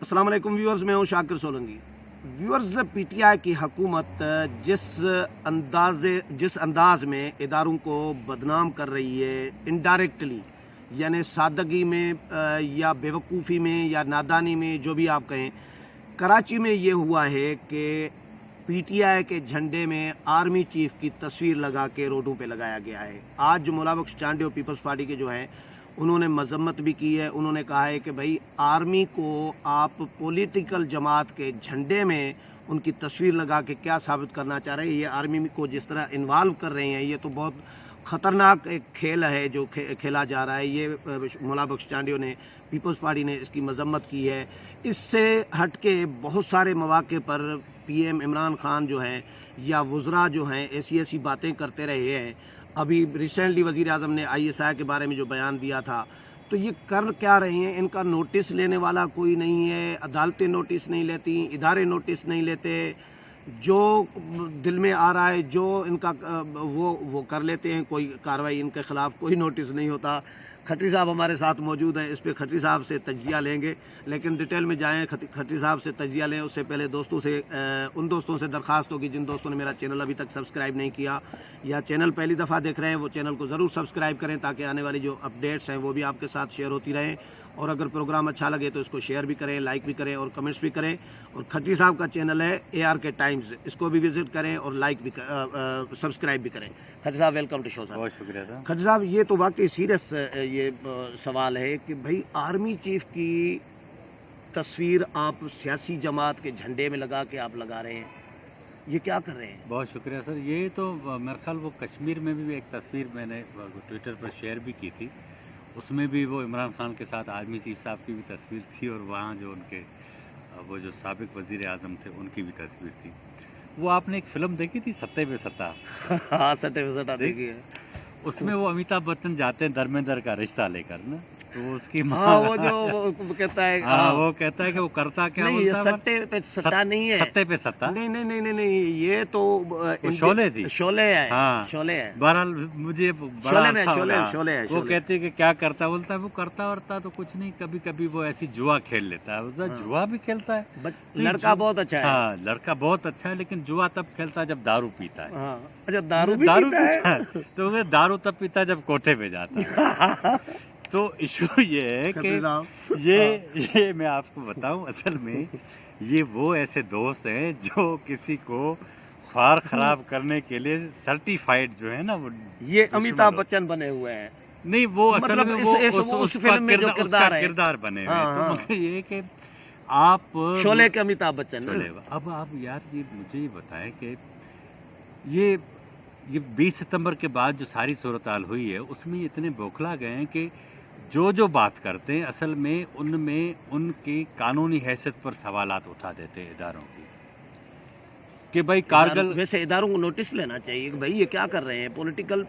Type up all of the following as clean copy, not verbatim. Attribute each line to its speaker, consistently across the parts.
Speaker 1: अस्सलाम वालेकुम व्यूअर्स, मैं हूं शाकिर सोलंकी। व्यूअर्स, पीटीआई की हुकूमत जिस अंदाज में इदारों को बदनाम कर रही है इनडायरेक्टली, यानी सादगी में या बेवकूफ़ी में या नादानी में, जो भी आप कहें। कराची में ये हुआ है कि पीटीआई के झंडे में आर्मी चीफ की तस्वीर लगा के रोडों पे लगाया गया है। आज जो मौला बख्श चांडियो पीपल्स पार्टी के जो हैं, उन्होंने मजम्मत भी की है। उन्होंने कहा है कि भाई आर्मी को आप पॉलिटिकल जमात के झंडे में उनकी तस्वीर लगा के क्या साबित करना चाह रहे हैं। ये आर्मी को जिस तरह इन्वॉल्व कर रहे हैं, ये तो बहुत ख़तरनाक एक खेल है जो खेला जा रहा है। ये मौला बख्श चांडियो ने, पीपल्स पार्टी ने इसकी मजम्मत की है। इससे हट के बहुत सारे मौक़े पर पीएम इमरान खान जो हैं या वज़रा जो हैं ऐसी बातें करते रहे हैं। अभी रिसेंटली वज़ीर आज़म ने ISI के बारे में जो बयान दिया था, तो ये कर क्या रहे हैं? इनका नोटिस लेने वाला कोई नहीं है, अदालतें नोटिस नहीं लेती, इदारे नोटिस नहीं लेते। जो दिल में आ रहा है, जो इनका वो कर लेते हैं। कोई कार्रवाई इनके ख़िलाफ़, कोई नोटिस नहीं होता। खट्टी साहब हमारे साथ मौजूद हैं, इस पे खट्टी साहब से तज्जिया लेंगे, लेकिन डिटेल में जाएं। खट्टी साहब से तज्जिया लें उससे पहले उन दोस्तों से दरख्वास्त होगी जिन दोस्तों ने मेरा चैनल अभी तक सब्सक्राइब नहीं किया या चैनल पहली दफ़ा देख रहे हैं, वो चैनल को ज़रूर सब्सक्राइब करें ताकि आने वाली जो अपडेट्स हैं वो भी आपके साथ शेयर होती रहें। और अगर प्रोग्राम अच्छा लगे तो इसको शेयर भी करें, लाइक भी करें और कमेंट्स भी करें। और खट्टी साहब का चैनल है ARK टाइम्स, इसको भी विजिट करें और लाइक भी सब्सक्राइब भी करें। खट्टी साहब, वेलकम टू शो।
Speaker 2: बहुत शुक्रिया सर।
Speaker 1: खट्टी साहब, ये तो वाकई सीरियस ये सवाल है कि भाई आर्मी चीफ की तस्वीर आप सियासी जमात के झंडे में लगा के आप लगा रहे हैं, ये क्या कर रहे हैं?
Speaker 2: बहुत शुक्रिया सर। ये तो मेरे ख्याल वो कश्मीर में भी एक तस्वीर मैंने ट्विटर पर शेयर भी की थी, उसमें भी वो इमरान खान के साथ आर्मी चीफ साहब की भी तस्वीर थी और वहाँ जो उनके वो जो साबिक वज़ीर आज़म थे उनकी भी तस्वीर थी। वो आपने एक फ़िल्म देखी थी सत्ते पे सत्ता?
Speaker 1: हाँ, सत्ते पे सत्ता देखी है।
Speaker 2: उसमें वो अमिताभ बच्चन जाते हैं धर्मेंद्र का रिश्ता लेकर ना, तो उसकी
Speaker 1: हाँ, वो जो वो कहता है,
Speaker 2: हाँ, वो कहता है कि वो करता क्या
Speaker 1: नहीं,
Speaker 2: बोलता है?
Speaker 1: सट्टे पे सट्टा नहीं है।
Speaker 2: सत्ते पे सत्ता
Speaker 1: नहीं, ये तो
Speaker 2: शोले थी।
Speaker 1: शोले है।
Speaker 2: हाँ,
Speaker 1: शोले है।
Speaker 2: बहरहाल मुझे
Speaker 1: शोले है।
Speaker 2: वो कहते हैं कि क्या करता, बोलता है वो करता वरता तो कुछ नहीं, कभी कभी वो ऐसी जुआ खेल लेता है। बोलता है जुआ भी खेलता है?
Speaker 1: लड़का बहुत अच्छा है।
Speaker 2: हाँ, लड़का बहुत अच्छा है, लेकिन जुआ तब खेलता है जब दारू पीता है।
Speaker 1: हाँ, अच्छा, दारू पीता है।
Speaker 2: तो वो दारू तब पीता है जब कोठे पे जाता है। तो इशू ये है कि ये मैं आपको बताऊं, असल में ये वो ऐसे दोस्त हैं जो किसी को ख्वार खराब करने के लिए सर्टिफाइड जो है ना, वो ये
Speaker 1: अमिताभ बच्चन बने हुए हैं।
Speaker 2: नहीं, वो असल में वो
Speaker 1: उस फिल्म में जो
Speaker 2: किरदार बने हुए। तो मगर ये कि आप
Speaker 1: शोले के अमिताभ बच्चन।
Speaker 2: अब आप यार ये मुझे ये बताएं कि ये 20 सितंबर के बाद जो सारी सूरत हाल हुई है, उसमें इतने बौखला गए हैं कि जो बात करते हैं असल में उनमें उनकी कानूनी हैसियत पर सवालात उठा देते हैं इदारों की, कि भाई कारगिल।
Speaker 1: वैसे इदारों को नोटिस लेना चाहिए कि भाई ये क्या कर रहे हैं। पॉलिटिकल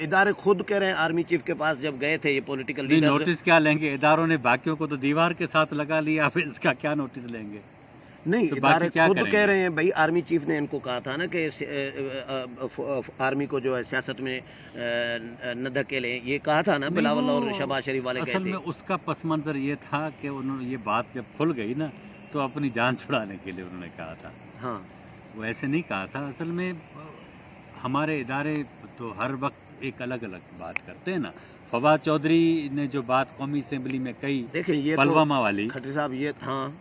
Speaker 1: इदारे खुद कह रहे हैं, आर्मी चीफ के पास जब गए थे ये पॉलिटिकल लीडर,
Speaker 2: नोटिस क्या लेंगे? इदारों ने बाकियों को तो दीवार के साथ लगा लिया, फिर इसका क्या नोटिस लेंगे?
Speaker 1: नहीं, तो इदारे खुद कह रहे हैं। भाई आर्मी चीफ ने इनको कहा था ना कि आर्मी को जो है सियासत में न धकेलें, ये कहा था ना बिलावल और शहबाज शरीफ वाले।
Speaker 2: असल में उसका पस मंजर ये था कि उन्होंने ये बात जब खुल गई ना, तो अपनी जान छुड़ाने के लिए उन्होंने कहा था।
Speaker 1: हाँ,
Speaker 2: वो ऐसे नहीं कहा था। असल में हमारे इदारे तो हर वक्त एक अलग अलग बात करते हैं ना। फवाद चौधरी ने जो बात कौमी असेंबली में कही,
Speaker 1: देखें ये
Speaker 2: पुलवामा वाली,
Speaker 1: खट्टी साहब, ये हाँ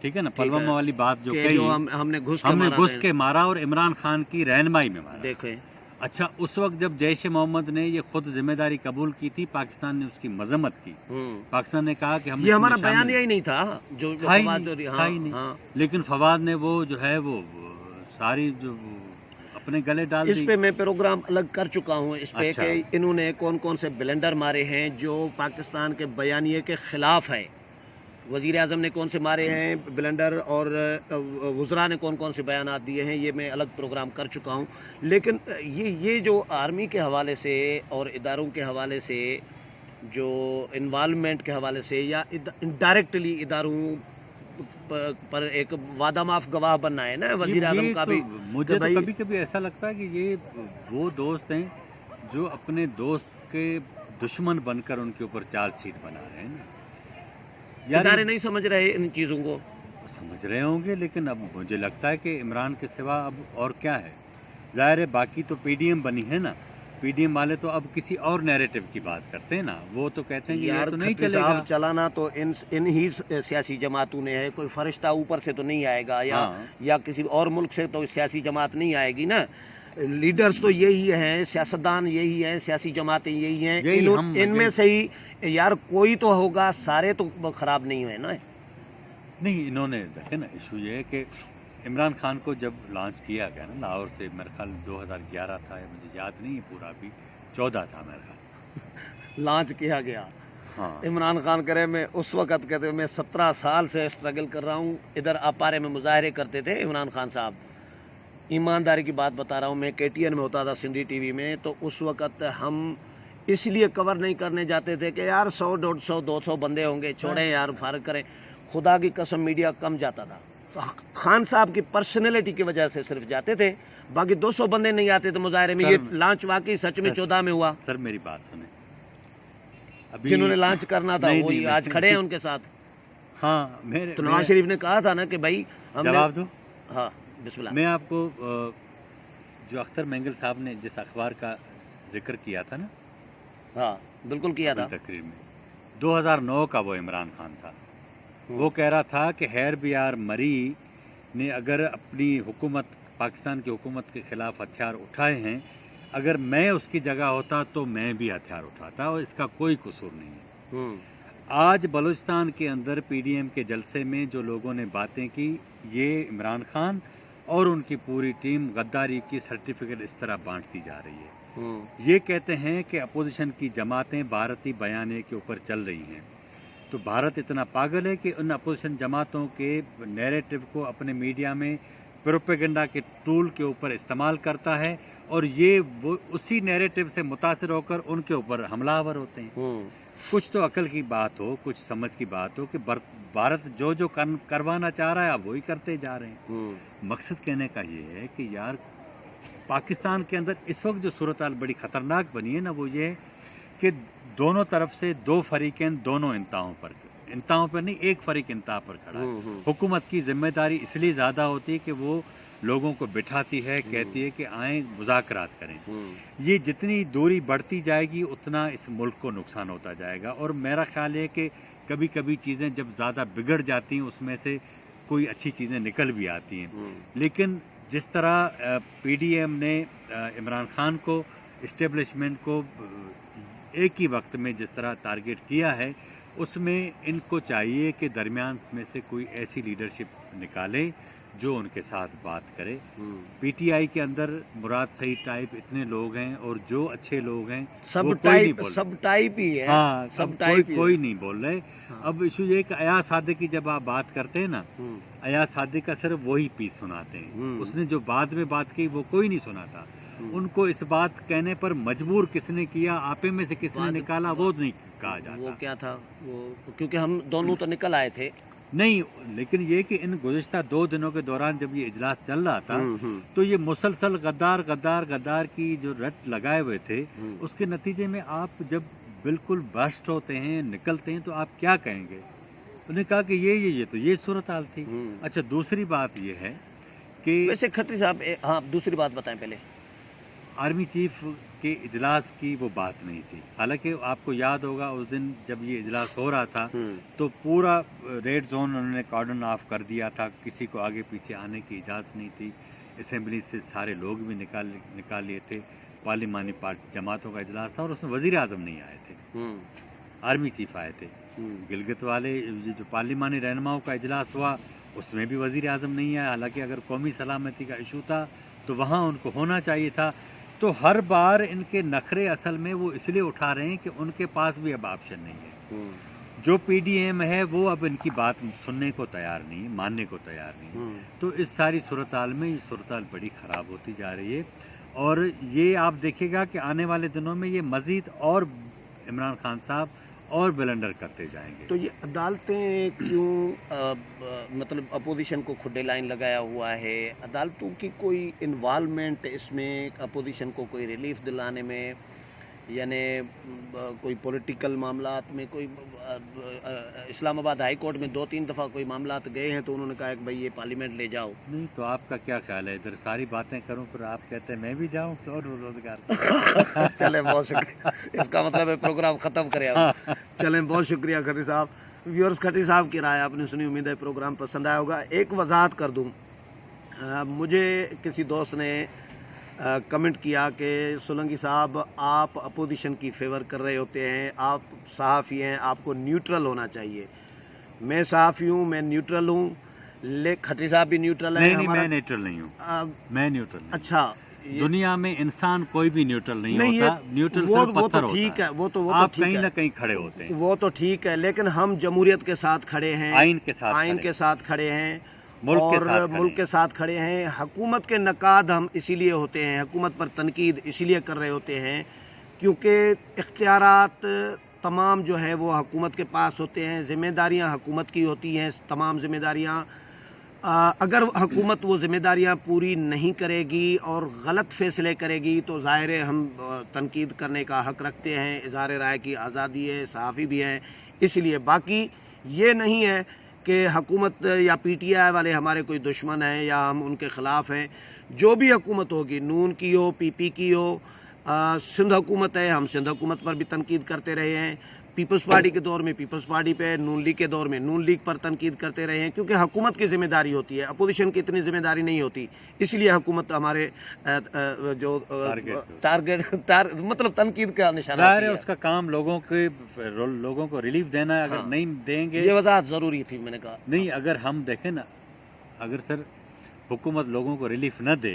Speaker 2: ठीक है ना, पुलवामा वाली बात जो कही,
Speaker 1: हमने
Speaker 2: घुस के मारा और इमरान खान की रहनुमाई में मारा।
Speaker 1: देखें,
Speaker 2: अच्छा, उस वक्त जब जैश मोहम्मद ने ये खुद जिम्मेदारी कबूल की थी, पाकिस्तान ने उसकी मजम्मत की। पाकिस्तान ने कहा कि हम,
Speaker 1: ये हमारा बयान यही नहीं था जो
Speaker 2: नहीं, लेकिन फवाद ने वो जो है वो सारी जो अपने गले डाल दी।
Speaker 1: इस पे मैं प्रोग्राम अलग कर चुका हूँ इस पे। अच्छा। कि इन्होंने कौन कौन से ब्लेंडर मारे हैं जो पाकिस्तान के बयानिए के खिलाफ है। वज़ीर आज़म ने कौन से मारे हैं ब्लेंडर, और वज़रा ने कौन कौन से बयानात दिए हैं, ये मैं अलग प्रोग्राम कर चुका हूँ। लेकिन ये जो आर्मी के हवाले से और इदारों के हवाले से, जो इन्वॉल्वमेंट के हवाले से या इनडायरेक्टली इदारों पर एक वादा माफ गवाह बनना है ना वज़ीर आज़म का भी।
Speaker 2: मुझे तो कभी कभी ऐसा लगता है कि ये वो दोस्त हैं जो अपने दोस्त के दुश्मन बनकर उनके ऊपर चार्जशीट बना रहे हैं ना। यार
Speaker 1: ادارے نہیں سمجھ رہے ان چیزوں کو.
Speaker 2: سمجھ رہے ہوں گے لیکن اب مجھے لگتا ہے کہ عمران کے سوا اب اور کیا ہے. ظاہر ہے باقی تو پی ڈی ایم بنی ہے نا, پی ڈی ایم والے تو اب کسی اور نیریٹو کی بات کرتے ہیں نا, وہ تو کہتے ہیں کہ یہ تو نہیں
Speaker 1: کھتری
Speaker 2: چلے گا.
Speaker 1: صاحب چلانا تو ان ہی سیاسی جماعتوں نے ہے, کوئی فرشتہ اوپر سے تو نہیں آئے گا, یا کسی اور ملک سے تو سیاسی جماعت نہیں آئے گی نا. لیڈرز تو یہی ہیں, سیاستدان یہی ہیں, سیاسی جماعتیں یہی ہیں, ان میں سے ہی یار کوئی تو ہوگا, سارے تو خراب نہیں ہوئے نا.
Speaker 2: نہیں انہوں نے دیکھے نا, ایشو یہ ہے کہ عمران خان کو جب لانچ کیا گیا نا لاہور سے, میرے خیال 2011 تھا, مجھے یاد نہیں ہے پورا, ابھی 14 تھا میرے خیال
Speaker 1: لانچ کیا گیا.
Speaker 2: ہاں
Speaker 1: عمران خان کرے میں اس وقت کہتے میں 17 سال سے اسٹرگل کر رہا ہوں. ادھر اپارے میں مظاہرے کرتے تھے عمران خان صاحب, ایمانداری کی بات بتا رہا ہوں, میں کے ٹی این میں ہوتا تھا سندھی ٹی وی میں, تو اس وقت ہم اس لیے کور نہیں کرنے جاتے تھے کہ یار 100 150 200 بندے ہوں گے, چھوڑیں یار فارغ کریں. خدا کی قسم میڈیا کم جاتا تھا, تو خان صاحب کی پرسنالٹی کی وجہ سے صرف جاتے تھے, باقی 200 بندے نہیں آتے تھے مظاہرے میں. یہ لانچ واقعی سچ میں 14 میں ہوا.
Speaker 2: سر میری بات سنیں, ابھی
Speaker 1: جنہوں نے لانچ کرنا تھا وہی آج کھڑے ہیں ان کے ساتھ.
Speaker 2: ہاں
Speaker 1: تو نواز شریف نے کہا تھا نا کہ بھائی
Speaker 2: جواب دو.
Speaker 1: ہاں بسم اللہ.
Speaker 2: میں آپ کو جو اختر مینگل صاحب نے جس اخبار کا ذکر کیا تھا نا,
Speaker 1: ہاں بالکل کیا تھا,
Speaker 2: تقریر میں 2009 کا وہ عمران خان تھا. وہ کہہ رہا تھا کہ ہیر بیار مری نے اگر اپنی حکومت, پاکستان کی حکومت کے خلاف ہتھیار اٹھائے ہیں, اگر میں اس کی جگہ ہوتا تو میں بھی ہتھیار اٹھاتا, اور اس کا کوئی قصور نہیں ہے. آج بلوچستان کے اندر پی ڈی ایم کے جلسے میں جو لوگوں نے باتیں کی, یہ عمران خان اور ان کی پوری ٹیم غداری کی سرٹیفکیٹ اس طرح بانٹتی جا رہی ہے. یہ کہتے ہیں کہ اپوزیشن کی جماعتیں بھارتی بیانے کے اوپر چل رہی ہیں, تو بھارت اتنا پاگل ہے کہ ان اپوزیشن جماعتوں کے نیریٹو کو اپنے میڈیا میں پروپیگنڈا کے ٹول کے اوپر استعمال کرتا ہے, اور یہ وہ اسی نیریٹو سے متاثر ہو کر ان کے اوپر حملہ آور ہوتے ہیں. کچھ تو عقل کی بات ہو, کچھ سمجھ کی بات ہو کہ بھارت جو کروانا چاہ رہا ہے اب وہی کرتے جا رہے ہیں. مقصد کہنے کا یہ ہے کہ یار پاکستان کے اندر اس وقت جو صورتحال بڑی خطرناک بنی ہے نا, وہ یہ ہے کہ دونوں طرف سے دو فریقین دونوں انتہاؤں پر نہیں, ایک فریق انتہا پر کھڑا ہے. حکومت کی ذمہ داری اس لیے زیادہ ہوتی ہے کہ وہ لوگوں کو بٹھاتی ہے, کہتی ہے کہ آئیں مذاکرات کریں. یہ جتنی دوری بڑھتی جائے گی اتنا اس ملک کو نقصان ہوتا جائے گا. اور میرا خیال ہے کہ کبھی کبھی چیزیں جب زیادہ بگڑ جاتی ہیں اس میں سے کوئی اچھی چیزیں نکل بھی آتی ہیں. لیکن جس طرح پی ڈی ایم نے عمران خان کو, اسٹیبلشمنٹ کو ایک ہی وقت میں جس طرح ٹارگٹ کیا ہے, اس میں ان کو چاہیے کہ درمیان میں سے کوئی ایسی لیڈرشپ نکالے جو ان کے ساتھ بات کرے. پی ٹی آئی کے اندر مراد صحیح ٹائپ اتنے لوگ ہیں, اور جو اچھے لوگ ہیں
Speaker 1: سب ٹائپ ہی ہے.
Speaker 2: ہاں سب کوئی نہیں بول رہے. اب ایشو یہ کہ ایاز صادق کی جب آپ بات کرتے ہیں نا, ایاز صادق کا صرف وہی پیس سناتے ہیں. اس نے جو بعد میں بات کی وہ کوئی نہیں سناتا. ان کو اس بات کہنے پر مجبور کس نے کیا, آپے میں سے کس نے نکالا, وہ نہیں کہا جاتا.
Speaker 1: وہ کیا تھا وہ, کیونکہ ہم دونوں تو نکل آئے تھے
Speaker 2: نہیں. لیکن یہ کہ ان گزشتہ 2 دنوں کے دوران جب یہ اجلاس چل رہا تھا تو یہ مسلسل غدار کی جو رٹ لگائے ہوئے تھے, اس کے نتیجے میں آپ جب بالکل بسٹ ہوتے ہیں, نکلتے ہیں, تو آپ کیا کہیں گے. انہوں نے کہا کہ یہ تو یہ صورتحال تھی. اچھا دوسری بات یہ ہے کہ
Speaker 1: ویسے کھٹری صاحب, ہاں دوسری بات بتائیں پہلے.
Speaker 2: آرمی چیف کے اجلاس کی وہ بات نہیں تھی. حالانکہ آپ کو یاد ہوگا اس دن جب یہ اجلاس ہو رہا تھا تو پورا ریڈ زون انہوں نے کارڈن آف کر دیا تھا, کسی کو آگے پیچھے آنے کی اجازت نہیں تھی. اسمبلی سے سارے لوگ بھی نکال لیے تھے. پارلیمانی جماعتوں کا اجلاس تھا, اور اس میں وزیر اعظم نہیں آئے تھے, آرمی چیف آئے تھے. گلگت والے جو پارلیمانی رہنماؤں کا اجلاس ہوا اس میں بھی وزیر اعظم نہیں آیا. حالانکہ اگر قومی سلامتی کا ایشو تھا تو وہاں ان کو ہونا چاہیے تھا. تو ہر بار ان کے نخرے اصل میں وہ اس لیے اٹھا رہے ہیں کہ ان کے پاس بھی اب آپشن نہیں ہے. جو پی ڈی ایم ہے وہ اب ان کی بات سننے کو تیار نہیں, ماننے کو تیار نہیں. تو اس ساری صورتحال میں یہ صورتحال بڑی خراب ہوتی جا رہی ہے. اور یہ آپ دیکھیں گا کہ آنے والے دنوں میں یہ مزید اور عمران خان صاحب اور بلنڈر کرتے جائیں گے.
Speaker 1: تو یہ عدالتیں کیوں مطلب اپوزیشن کو کھڈے لائن لگایا ہوا ہے؟ عدالتوں کی کوئی انوالومنٹ اس میں اپوزیشن کو کوئی ریلیف دلانے میں यानी कोई पॉलिटिकल मामलात में कोई इस्लाम आबाद हाई कोर्ट में 2-3 दफ़ा कोई मामलात गए हैं तो उन्होंने कहा कि भाई ये पार्लियामेंट ले जाओ।
Speaker 2: नहीं तो आपका क्या ख्याल है, इधर सारी बातें करूं फिर आप कहते हैं मैं भी जाऊं और रोजगार से
Speaker 1: चलें, बहुत शुक्रिया। इसका मतलब है प्रोग्राम ख़त्म करें आप। चलें, बहुत शुक्रिया खट्टी साहब। व्यूअर्स, खट्टी साहब की राय आपने सुनी, उम्मीद है प्रोग्राम पसंद आया होगा। एक वजाहत कर दूं, मुझे किसी दोस्त ने कमेंट किया कि सोलंकी साहब आप अपोजिशन की फेवर कर रहे होते हैं, आप सहाफ़ी हैं, आपको न्यूट्रल होना चाहिए। मैं सहाफ़ी हूँ, मैं न्यूट्रल हूँ, ले खट्टी साहब भी न्यूट्रल है।
Speaker 2: नहीं, मैं न्यूट्रल नहीं हूँ, मैं न्यूट्रल नहीं।
Speaker 1: अच्छा,
Speaker 2: दुनिया में इंसान कोई भी न्यूट्रल नहीं होता, न्यूट्रल
Speaker 1: वो
Speaker 2: सिर्फ पत्थर
Speaker 1: तो ठीक
Speaker 2: होता
Speaker 1: है, वो तो
Speaker 2: आप
Speaker 1: ठीक
Speaker 2: कहीं
Speaker 1: है,
Speaker 2: ना कहीं खड़े होते हैं,
Speaker 1: वो तो ठीक है, लेकिन हम जमहूरियत के साथ खड़े हैं,
Speaker 2: आइन के साथ
Speaker 1: आइन
Speaker 2: खड़े
Speaker 1: के साथ खड़े हैं,
Speaker 2: मुल्क के
Speaker 1: और
Speaker 2: साथ खड़े
Speaker 1: मुल्क के साथ खड़े हैं। हुकूमत के नकाद हम इसीलिए होते हैं, हुकूमत पर तनकीद इसीलिए कर रहे होते हैं क्योंकि इख्तियारात तमाम जो है वो हुकूमत के पास होते हैं, ज़िम्मेदारियाँ हुकूमत की होती हैं, तमाम ज़िम्मेदारियाँ। अगर हुकूमत वो ज़िम्मेदारियाँ पूरी नहीं करेगी और गलत फ़ैसले करेगी तो ज़ाहिर है हम तनकीद करने का हक़ रखते हैं, इज़हार राय की आज़ादी है, सहाफ़ी भी हैं, इसलिए। बाकी ये नहीं है कि हुकूमत या PTI वाले हमारे कोई दुश्मन हैं या हम उनके ख़िलाफ़ हैं। जो भी हुकूमत होगी, नून की हो, PP की हो, सिंध हुकूमत है, हम सिंध हुकूमत पर भी तनकीद करते रहे हैं। पीपल्स पार्टी के दौर में पीपल्स पार्टी पे, नून लीग के दौर में नून लीग पर तनकीद करते रहे हैं, क्योंकि हुकूमत की ज़िम्मेदारी होती है, अपोजिशन की इतनी ज़िम्मेदारी नहीं होती। इसलिए हुकूमत हमारे जो मतलब तनकीद का निशाना
Speaker 2: है, उसका काम लोगों को रिलीफ देना है। अगर नहीं देंगे,
Speaker 1: ये वजाहत ज़रूरी थी, मैंने कहा
Speaker 2: नहीं, अगर हम देखें ना, अगर सर हुकूमत लोगों को रिलीफ न दे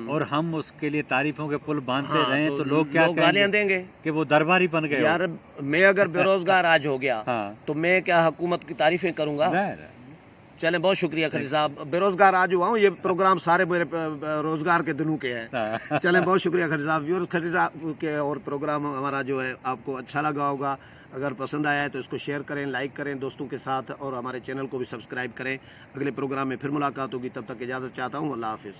Speaker 2: और हम उसके लिए तारीफों के पुल बांधते रहें तो लोग क्या
Speaker 1: गालियां देंगे
Speaker 2: कि वो दरबारी बन गए।
Speaker 1: यार, मैं अगर बेरोजगार आज हो गया तो मैं क्या हुकूमत की तारीफें करूंगा? चलें, बहुत शुक्रिया खट्टी साहब। बेरोजगार आज हुआ हूँ, ये प्रोग्राम सारे मेरे रोजगार के दिनों के हैं। चलें, बहुत शुक्रिया खट्टी साहब। व्यूअर्स, खट्टी साहब के और प्रोग्राम हमारा जो है आपको अच्छा लगा होगा। अगर पसंद आया है तो इसको शेयर करें, लाइक करें दोस्तों के साथ, और हमारे चैनल को भी सब्सक्राइब करें। अगले प्रोग्राम में फिर मुलाकात होगी, तब तक इजाज़त चाहता हूँ। अल्लाह हाफिज़।